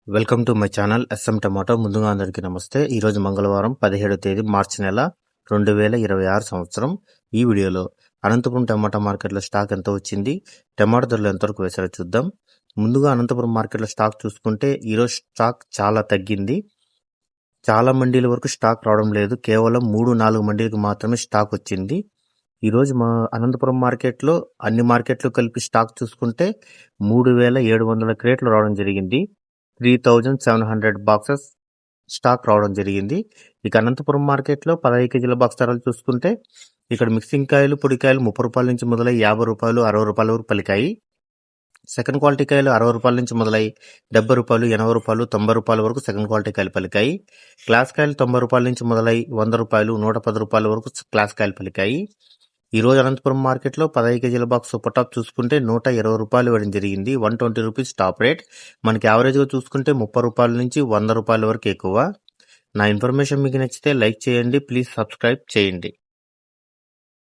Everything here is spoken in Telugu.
Welcome to my channel S M tomato. ముందుగా అందరికీ నమస్తే. ఈరోజు మంగళవారం 17వ తేదీ మార్చి నెల 2026 సంవత్సరం. ఈ వీడియోలో అనంతపురం టమాటా మార్కెట్లో స్టాక్ ఎంత వచ్చింది, టమాటా ధరలు ఎంతవరకు వేసారో చూద్దాం. ముందుగా అనంతపురం మార్కెట్లో స్టాక్ చూసుకుంటే ఈరోజు స్టాక్ చాలా తగ్గింది. చాలా మండీల వరకు స్టాక్ రావడం లేదు. కేవలం 3-4 మండీలకు మాత్రమే స్టాక్ వచ్చింది. ఈరోజు మా అనంతపురం మార్కెట్లో అన్ని మార్కెట్లు కలిపి స్టాక్ చూసుకుంటే 3700 క్రేట్లు రావడం జరిగింది. 3700 బాక్సెస్ స్టాక్ రావడం జరిగింది. ఇక అనంతపురం మార్కెట్లో 15 కేజీల బాక్స్ ధరలు చూసుకుంటే ఇక్కడ మిక్సింగ్ కాయలు, పొడికాయలు 30 రూపాయల నుంచి మొదలై 50 రూపాయలు, 60 రూపాయల వరకు పలికాయి. సెకండ్ క్వాలిటీ కాయలు 60 రూపాయల నుంచి మొదలై 70 రూపాయలు, 80 రూపాయలు, 90 రూపాయల వరకు సెకండ్ క్వాలిటీ కాయలు పలికాయి. క్లాస్ కాయలు 90 రూపాయల నుంచి మొదలై 100 రూపాయలు, 110 రూపాయల వరకు క్లాస్ కాయలు పలికాయి. ఈ రోజు అనంతపురం మార్కెట్లో 15 కేజీల బాక్స్ సూపర్ టాప్ చూసుకుంటే 120 రూపాయలు ఇవ్వడం జరిగింది. 120 రూపీస్ టాప్ రేట్. మనకి యావరేజ్గా చూసుకుంటే 30 రూపాయల నుంచి 100 రూపాయల వరకు ఎక్కువ. నా ఇన్ఫర్మేషన్ మీకు నచ్చితే లైక్ చేయండి, ప్లీజ్ సబ్స్క్రైబ్ చేయండి.